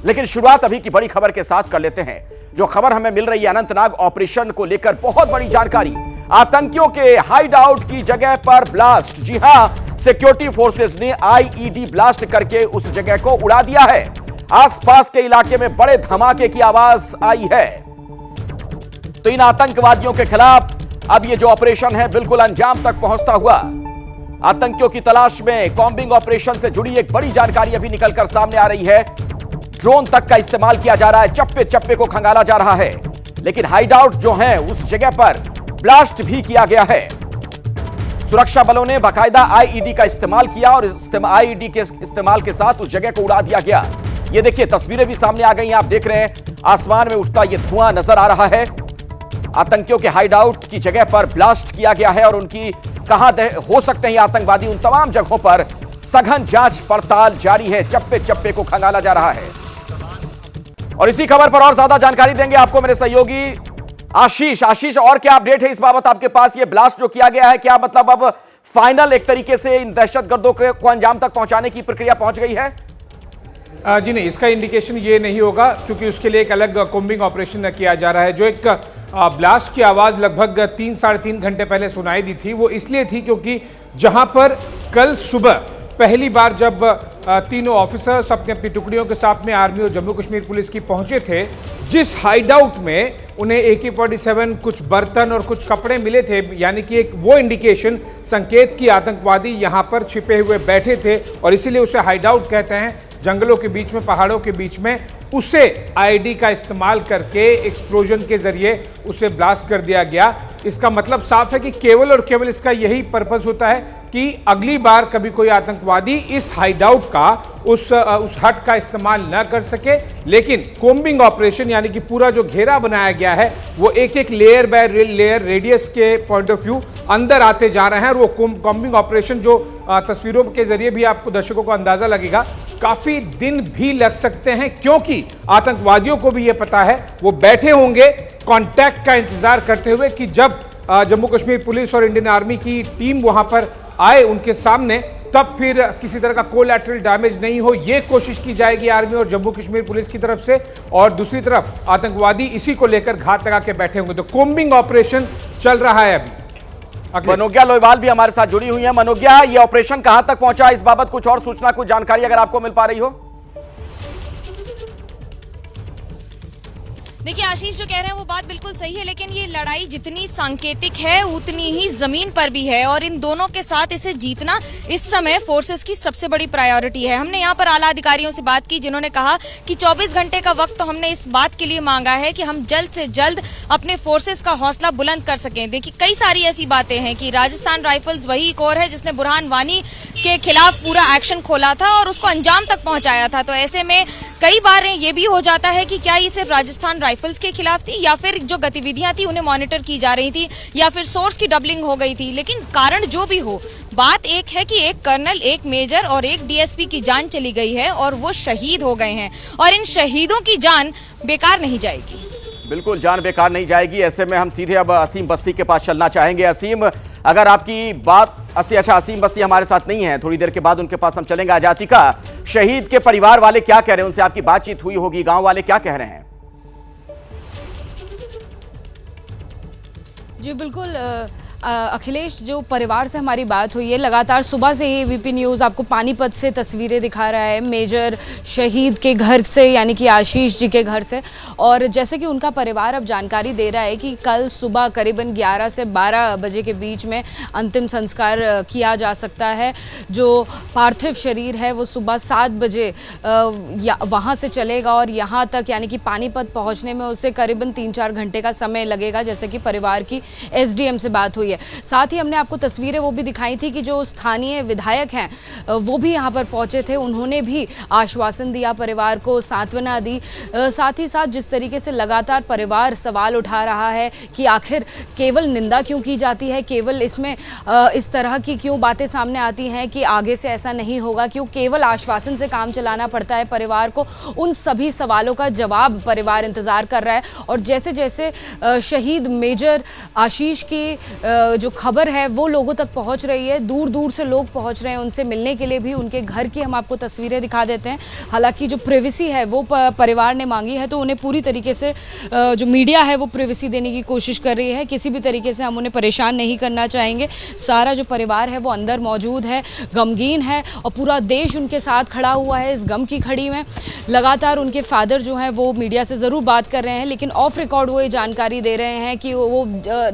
लेकिन शुरुआत अभी की बड़ी खबर के साथ कर लेते हैं। जो खबर हमें मिल रही है अनंतनाग ऑपरेशन को लेकर, बहुत बड़ी जानकारी। आतंकियों के हाइड आउट की जगह पर ब्लास्ट। जी हां, सिक्योरिटी फोर्सेस ने आईईडी ब्लास्ट करके उस जगह को उड़ा दिया है। आसपास के इलाके में बड़े धमाके की आवाज आई है। तो इन आतंकवादियों के खिलाफ अब ये जो ऑपरेशन है बिल्कुल अंजाम तक पहुंचता हुआ। आतंकियों की तलाश में कॉम्बिंग ऑपरेशन से जुड़ी एक बड़ी जानकारी अभी निकलकर सामने आ रही है। ड्रोन तक का इस्तेमाल किया जा रहा है, चप्पे चप्पे को खंगाला जा रहा है। लेकिन हाइडआउट जो है उस जगह पर ब्लास्ट भी किया गया है। सुरक्षा बलों ने बाकायदा आईईडी का इस्तेमाल किया और आईईडी के इस्तेमाल के साथ उस जगह को उड़ा दिया गया। ये देखिए, तस्वीरें भी सामने आ गई हैं। आप देख रहे हैं आसमान में उठता ये धुआं नजर आ रहा है। आतंकियों के हाइडआउट की जगह पर ब्लास्ट किया गया है और उनकी कहां हो सकते हैं आतंकवादी, उन तमाम जगहों पर सघन जांच पड़ताल जारी है। चप्पे चप्पे को खंगाला जा रहा है। और इसी खबर पर और ज्यादा जानकारी देंगे आपको मेरे सहयोगी आशीष। आशीष, और क्या अपडेट है इस बाबत आपके पास? ये ब्लास्ट जो किया गया है, क्या मतलब अब फाइनल एक तरीके से इन दहशतगर्दों को अंजाम तक पहुंचाने की प्रक्रिया पहुंच गई है? जी नहीं, इसका इंडिकेशन ये नहीं होगा क्योंकि उसके लिए एक अलग कॉम्बिंग ऑपरेशन किया जा रहा है। जो एक ब्लास्ट की आवाज़ लगभग 3 साढ़े 3 घंटे पहले सुनाई दी थी, वो इसलिए थी क्योंकि जहां पर कल सुबह पहली बार जब तीनों ऑफिसर्स अपनी अपनी टुकड़ियों के साथ में आर्मी और जम्मू कश्मीर पुलिस की पहुंचे थे, जिस हाइडआउट में उन्हें AK-47 कुछ बर्तन और कुछ कपड़े मिले थे, यानी कि एक वो इंडिकेशन, संकेत कि आतंकवादी यहां पर छिपे हुए बैठे थे और इसीलिए उसे हाइडआउट कहते हैं। जंगलों के बीच में, पहाड़ों के बीच में उसे आईडी का इस्तेमाल करके एक्सप्लोजन के जरिए उसे ब्लास्ट कर दिया गया। इसका मतलब साफ है कि केवल और केवल इसका यही पर्पस होता है कि अगली बार कभी कोई आतंकवादी इस हाइडआउट का, उस हट का इस्तेमाल न कर सके। लेकिन कॉम्बिंग ऑपरेशन यानी कि पूरा जो घेरा बनाया गया है वो एक एक लेयर बाय लेयर रेडियस के पॉइंट ऑफ व्यू अंदर आते जा रहे हैं। और वो कॉम्बिंग ऑपरेशन जो तस्वीरों के जरिए भी आपको दर्शकों को अंदाजा लगेगा, काफी दिन भी लग सकते हैं क्योंकि आतंकवादियों को भी यह पता है, वो बैठे होंगे कांटेक्ट का इंतजार करते हुए कि जब जम्मू कश्मीर पुलिस और इंडियन आर्मी की टीम वहां पर आए उनके सामने, तब फिर किसी तरह का कोलैटरल डैमेज नहीं हो, ये कोशिश की जाएगी आर्मी और जम्मू कश्मीर पुलिस की तरफ से। और दूसरी तरफ आतंकवादी इसी को लेकर घात लगा के बैठे होंगे। तो कॉम्बिंग ऑपरेशन चल रहा है अभी। मनोज्ञा लोईवाल भी हमारे साथ जुड़ी हुई है। मनोज्ञा, ये ऑपरेशन कहां तक पहुंचा, इस बाबत कुछ और सूचना, कुछ जानकारी अगर आपको मिल पा रही हो? देखिए आशीष, जो कह रहे हैं वो बात बिल्कुल सही है, लेकिन ये लड़ाई जितनी सांकेतिक है उतनी ही जमीन पर भी है और इन दोनों के साथ इसे जीतना इस समय फोर्सेस की सबसे बड़ी प्रायोरिटी है। हमने यहाँ पर आला अधिकारियों से बात की जिन्होंने कहा कि 24 घंटे का वक्त तो हमने इस बात के लिए मांगा है कि हम जल्द से जल्द अपने फोर्सेस का हौसला बुलंद कर सकें। देखिए, कई सारी ऐसी बातें हैं कि राजस्थान राइफल्स वही कोर है जिसने बुरहान वानी के खिलाफ पूरा एक्शन खोला था और उसको अंजाम तक पहुंचाया था। तो ऐसे में कई बार ये भी हो जाता है कि क्या ये सिर्फ राजस्थान राइफल्स के खिलाफ थी या फिर जो गतिविधियां थी उन्हें मॉनिटर की जा रही थी या फिर सोर्स की डबलिंग हो गई थी। लेकिन कारण जो भी हो, बात एक है कि एक कर्नल, एक मेजर और एक डीएसपी की जान चली गई है और वो शहीद हो गए हैं और इन शहीदों की जान बेकार नहीं जाएगी। बिल्कुल, जान बेकार नहीं जाएगी। ऐसे में हम सीधे अब असीम बस्ती के पास चलना चाहेंगे। असीम, अगर आपकी बात अच्छा, असीम बस्ती हमारे साथ नहीं है, थोड़ी देर के बाद उनके पास हम चलेंगे। आजातिका, शहीद के परिवार वाले क्या कह रहे हैं? उनसे आपकी बातचीत हुई होगी, गांव वाले क्या कह रहे हैं? जी बिल्कुल अखिलेश, जो परिवार से हमारी बात हुई है, लगातार सुबह से ही वीपी न्यूज़ आपको पानीपत से तस्वीरें दिखा रहा है, मेजर शहीद के घर से, यानी कि आशीष जी के घर से। और जैसे कि उनका परिवार अब जानकारी दे रहा है कि कल सुबह करीबन 11 से 12 बजे के बीच में अंतिम संस्कार किया जा सकता है। जो पार्थिव शरीर है वो सुबह 7 बजे वहाँ से चलेगा और यहाँ तक यानी कि पानीपत पहुँचने में उसे करीबन 3-4 घंटे का समय लगेगा, जैसे कि परिवार की SDM से बात हुई है। साथ ही हमने आपको तस्वीरें वो भी दिखाई थी कि जो स्थानीय विधायक हैं वो भी यहाँ पर पहुँचे थे, उन्होंने भी आश्वासन दिया परिवार को, सांत्वना दी। साथ ही साथ जिस तरीके से लगातार परिवार सवाल उठा रहा है कि आखिर केवल निंदा क्यों की जाती है, केवल इसमें इस तरह की क्यों बातें सामने आती हैं कि आगे से ऐसा नहीं होगा, क्यों केवल आश्वासन से काम चलाना पड़ता है परिवार को, उन सभी सवालों का जवाब परिवार इंतज़ार कर रहा है। और जैसे जैसे शहीद मेजर आशीष की जो खबर है वो लोगों तक पहुंच रही है, दूर दूर से लोग पहुंच रहे हैं उनसे मिलने के लिए भी। उनके घर की हम आपको तस्वीरें दिखा देते हैं। हालांकि जो प्रिवेसी है वो परिवार ने मांगी है, तो उन्हें पूरी तरीके से जो मीडिया है वो प्रिवेसी देने की कोशिश कर रही है। किसी भी तरीके से हम उन्हें परेशान नहीं करना चाहेंगे। सारा जो परिवार है वो अंदर मौजूद है, गमगीन है, और पूरा देश उनके साथ खड़ा हुआ है इस गम की घड़ी में। लगातार उनके फादर जो हैं वो मीडिया से ज़रूर बात कर रहे हैं, लेकिन ऑफ रिकॉर्ड वो ये जानकारी दे रहे हैं कि वो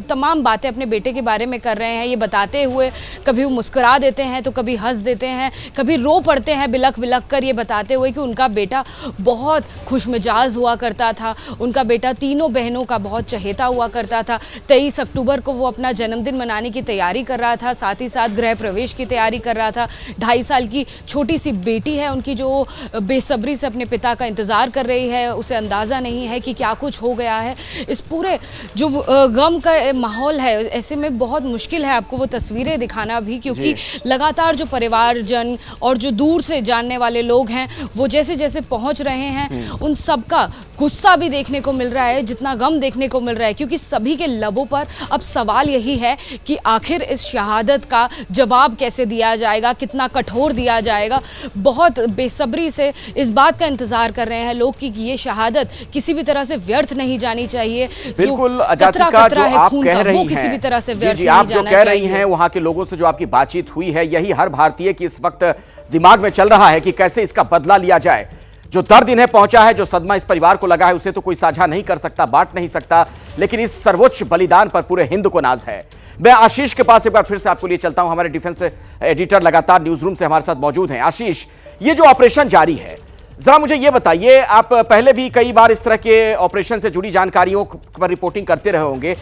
तमाम बातें अपने बेटे के बारे में कर रहे हैं। ये बताते हुए कभी वो मुस्कुरा देते हैं तो कभी हंस देते हैं, कभी रो पड़ते हैं बिलख बिलख कर, ये बताते हुए कि उनका बेटा बहुत खुशमिजाज हुआ करता था, उनका बेटा तीनों बहनों का बहुत चहेता हुआ करता था। 23 अक्टूबर को वो अपना जन्मदिन मनाने की तैयारी कर रहा था, साथ ही साथ गृह प्रवेश की तैयारी कर रहा था। 2.5 साल की छोटी सी बेटी है उनकी जो बेसब्री से अपने पिता का इंतज़ार कर रही है। उसे अंदाज़ा नहीं है कि क्या कुछ हो गया है। इस पूरे जो गम का माहौल है, ऐसे में बहुत मुश्किल है आपको वो तस्वीरें दिखाना भी, क्योंकि लगातार जो परिवारजन और जो दूर से जानने वाले लोग हैं वो जैसे जैसे पहुंच रहे हैं, उन सब का गुस्सा भी देखने को मिल रहा है, जितना गम देखने को मिल रहा है, क्योंकि सभी के लबों पर अब सवाल यही है कि आखिर इस शहादत का जवाब कैसे दिया जाएगा, कितना कठोर दिया जाएगा। बहुत बेसब्री से इस बात का इंतजार कर रहे हैं लोग कि ये शहादत किसी भी तरह से व्यर्थ नहीं जानी चाहिए। बिल्कुल अजातिका, जो आप कह रही हैं, किसी भी तरह से व्यर्थ जी, नहीं आप जो जाना कह रही चाहिए। हैं, वहां के लोगों से जो आपकी बातचीत हुई है, यही हर भारतीय की इस वक्त दिमाग में चल रहा है कि कैसे इसका बदला लिया जाए। जो दर्द इन्हें पहुंचा है, जो सदमा इस परिवार को लगा है, उसे तो कोई साझा नहीं कर सकता, बांट नहीं सकता, लेकिन इस सर्वोच्च बलिदान पर पूरे हिंद को नाज है। मैं आशीष के पास एक बार फिर से आपको लिए चलता हूं। हमारे डिफेंस एडिटर लगातार न्यूज रूम से हमारे साथ मौजूद हैं। आशीष, ये जो ऑपरेशन जारी है, जरा मुझे ये बताइए, आप पहले भी कई बार इस तरह के ऑपरेशन से जुड़ी जानकारियों पर रिपोर्टिंग करते रहे होंगे,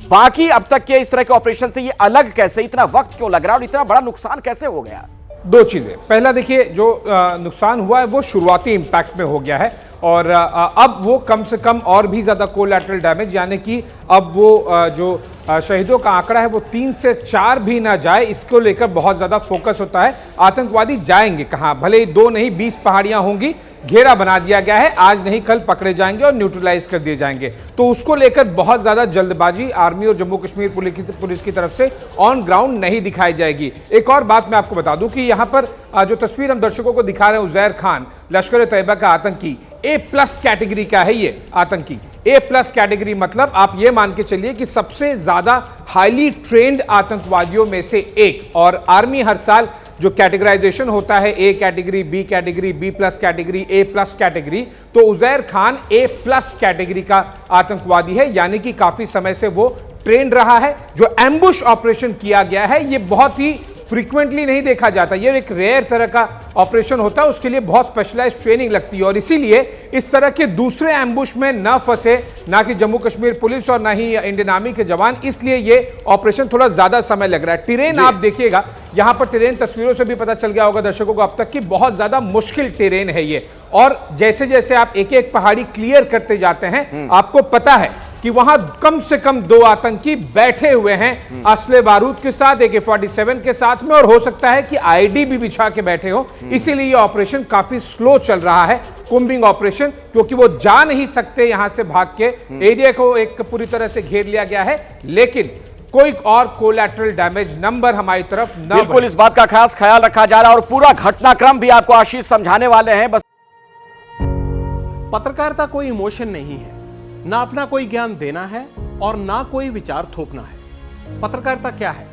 बाकी अब तक के इस तरह के ऑपरेशन से ये अलग कैसे, इतना वक्त क्यों लग रहा है और इतना बड़ा नुकसान कैसे हो गया? दो चीजें। पहला देखिए, जो नुकसान हुआ है वो शुरुआती इंपैक्ट में हो गया है, और अब वो कम से कम और भी ज्यादा कोलैटरल डैमेज, यानी कि अब वो जो शहीदों का आंकड़ा है वो 3 से 4 भी ना जाए, इसको लेकर बहुत ज्यादा फोकस होता है। आतंकवादी जाएंगे कहां? भले ही 2 नहीं 20 पहाड़ियां होंगी, घेरा बना दिया गया है, आज नहीं कल पकड़े जाएंगे और न्यूट्रलाइज कर दिए जाएंगे। तो उसको लेकर बहुत ज्यादा जल्दबाजी आर्मी और जम्मू कश्मीर पुलिस की तरफ से ऑन ग्राउंड नहीं दिखाई जाएगी। एक और बात मैं आपको बता दूं कि यहां पर जो तस्वीर हम दर्शकों को दिखा रहे हैं, उज़ैर खान, लश्कर तैयबा का आतंकी, A+ कैटेगरी का है ये आतंकी। A+ कैटेगरी मतलब आप ये मान के चलिए कि सबसे ज्यादा हाईली ट्रेंड आतंकवादियों में से एक। और आर्मी हर साल जो कैटेगराइजेशन होता है, A category, B category, B+ category, A+ category, तो उज़ैर खान A+ कैटेगरी का आतंकवादी है, यानी कि काफी समय से वो ट्रेंड रहा है। जो एम्बुश ऑपरेशन किया गया है ये बहुत ही फ्रीक्वेंटली नहीं देखा जाता, ये एक रेयर तरह का ऑपरेशन होता है, उसके लिए बहुत स्पेशलाइज्ड ट्रेनिंग लगती है, और इसीलिए इस तरह के दूसरे एम्बुश में न फंसे ना कि जम्मू कश्मीर पुलिस और ना ही इंडियन आर्मी के जवान, इसलिए ये ऑपरेशन थोड़ा ज्यादा समय लग रहा है। टेरेन आप देखिएगा, यहां पर टेरेन तस्वीरों से भी पता चल गया होगा दर्शकों को अब तक कि बहुत ज्यादा मुश्किल टेरेन है ये, और जैसे जैसे आप एक एक पहाड़ी क्लियर करते जाते हैं, आपको पता है कि वहां कम से कम 2 आतंकी बैठे हुए हैं असले बारूद के साथ, AK-47 के साथ में, और हो सकता है कि आईडी भी बिछा के बैठे हो। इसीलिए ये ऑपरेशन काफी स्लो चल रहा है, कोम्बिंग ऑपरेशन, क्योंकि वो जा नहीं सकते यहां से भाग के। एरिया को एक पूरी तरह से घेर लिया गया है, लेकिन कोई और कोलैटरल डैमेज नंबर हमारी तरफ न बिल्कुल इस बात का खास ख्याल रखा जा रहा है, और पूरा घटनाक्रम भी आपको आशीष समझाने वाले हैं। बस पत्रकारिता कोई इमोशन नहीं है, ना अपना कोई ज्ञान देना है और ना कोई विचार थोपना है। पत्रकारिता क्या है?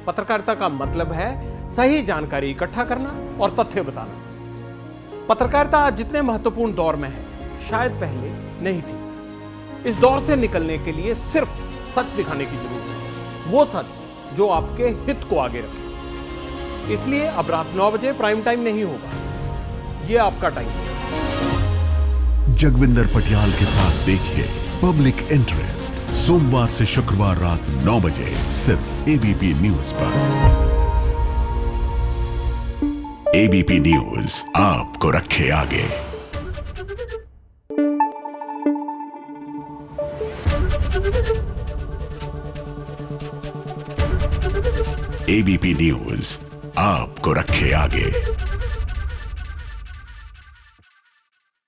पत्रकारिता का मतलब है सही जानकारी इकट्ठा करना और तथ्य बताना। पत्रकारिता आज जितने महत्वपूर्ण दौर में है, शायद पहले नहीं थी। इस दौर से निकलने के लिए सिर्फ सच दिखाने की जरूरत है, वो सच जो आपके हित को आगे रखे। इसलिए अब रात 9 बजे प्राइम टाइम नहीं होगा, ये आपका टाइम है। जगविंदर पटियाल के साथ देखिए पब्लिक इंटरेस्ट, सोमवार से शुक्रवार रात 9 बजे सिर्फ ABP न्यूज पर। ABP न्यूज आपको रखे आगे। ABP न्यूज आपको रखे आगे।